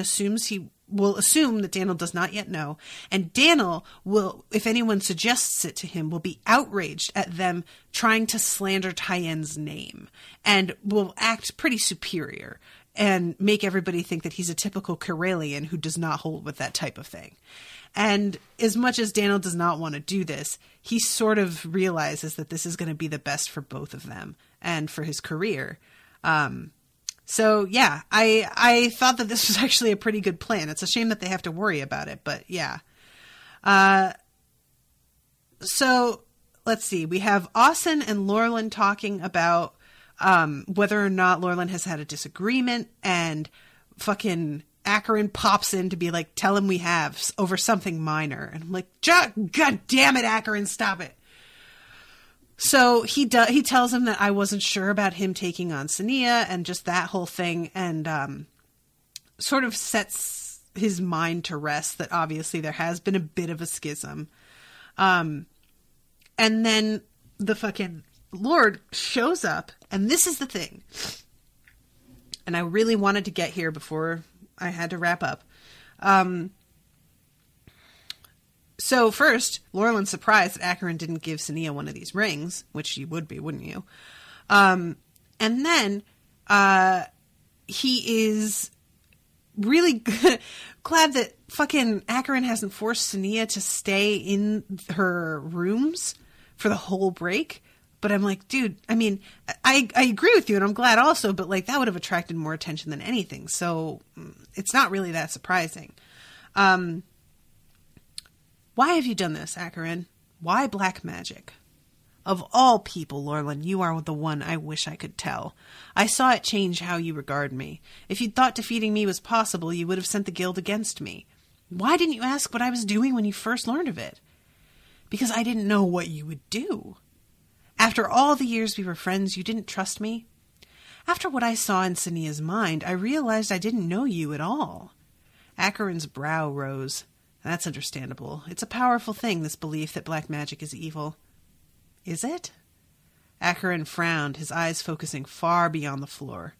S2: will assume that Daniel does not yet know. And Daniel will, if anyone suggests it to him, will be outraged at them trying to slander Tyann's name, and will act pretty superior and make everybody think that he's a typical Corellian who does not hold with that type of thing. And as much as Daniel does not want to do this, he sort of realizes that this is going to be the best for both of them and for his career. So yeah, I thought that this was actually a pretty good plan. It's a shame that they have to worry about it, but yeah. So let's see. We have Austin and Lorelyn talking about whether or not Lorelyn has had a disagreement, and fucking Acheron pops in to be like, tell him we have over something minor. And I'm like, God damn it, Acheron, stop it. So he tells him that I wasn't sure about him taking on Sania and just that whole thing, and sort of sets his mind to rest that obviously there has been a bit of a schism. And then the fucking Lord shows up, and this is the thing. And I really wanted to get here before I had to wrap up. So first, Lorelyn's surprised that Acheron didn't give Sania one of these rings, which she would be, wouldn't you? And then he is really glad that fucking Acheron hasn't forced Sania to stay in her rooms for the whole break. But I'm like, dude, I mean, I agree with you, and I'm glad also, but like that would have attracted more attention than anything. So it's not really that surprising. Why have you done this, Acheron? Why black magic? Of all people, Lorlan, you are the one I wish I could tell. I saw it change how you regard me. If you'd thought defeating me was possible, you would have sent the guild against me. Why didn't you ask what I was doing when you first learned of it? Because I didn't know what you would do. After all the years we were friends, you didn't trust me? After what I saw in Sania's mind, I realized I didn't know you at all. Acheron's brow rose. That's understandable. It's a powerful thing, this belief that black magic is evil. Is it? Acheron frowned, his eyes focusing far beyond the floor.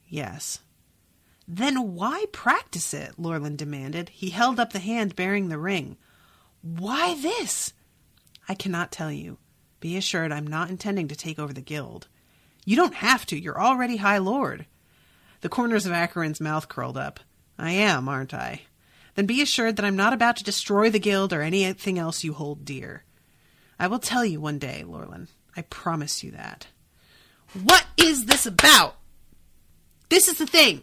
S2: Yes. Then why practice it? Lorlan demanded. He held up the hand bearing the ring. Why this? I cannot tell you. Be assured I'm not intending to take over the guild. You don't have to. You're already High Lord. The corners of Acheron's mouth curled up. I am, aren't I? Then be assured that I'm not about to destroy the guild or anything else you hold dear. I will tell you one day, Lorlan. I promise you that. What is this about? This is the thing.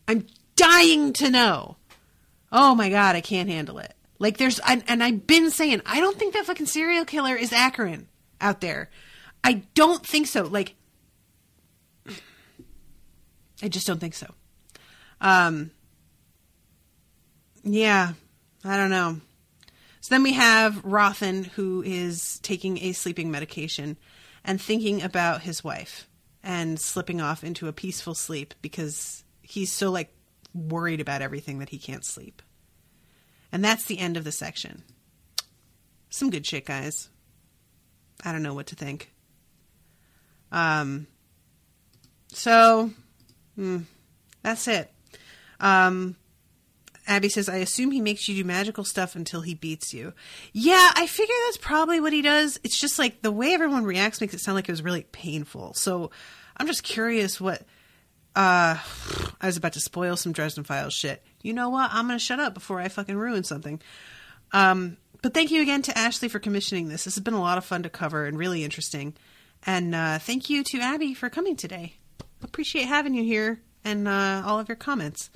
S2: I'm dying to know. Oh my god, I can't handle it. Like and I've been saying, I don't think that fucking serial killer is Acheron out there. I don't think so. Like, I just don't think so. Yeah, I don't know. So then we have Rothan, who is taking a sleeping medication and thinking about his wife and slipping off into a peaceful sleep because he's so, like, worried about everything that he can't sleep. And that's the end of the section. Some good shit, guys. I don't know what to think. So, that's it. Abby says, I assume he makes you do magical stuff until he beats you. Yeah, I figure that's probably what he does. It's just like the way everyone reacts makes it sound like it was really painful. So I'm just curious what... I was about to spoil some Dresden Files shit. You know what? I'm going to shut up before I fucking ruin something. But thank you again to Ashley for commissioning this. This has been a lot of fun to cover and really interesting. And thank you to Abby for coming today. Appreciate having you here and all of your comments.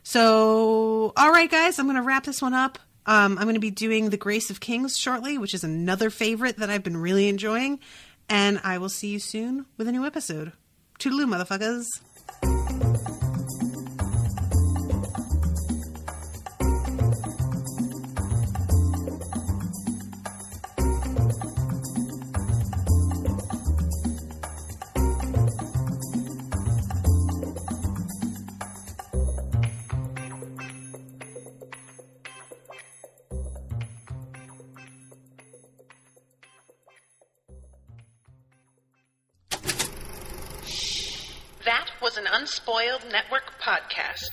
S2: So, all right, guys, I'm going to wrap this one up. I'm going to be doing The Grace of Kings shortly, which is another favorite that I've been really enjoying. And I will see you soon with a new episode. Toodaloo, motherfuckers.
S1: That was an Unspoiled Network podcast.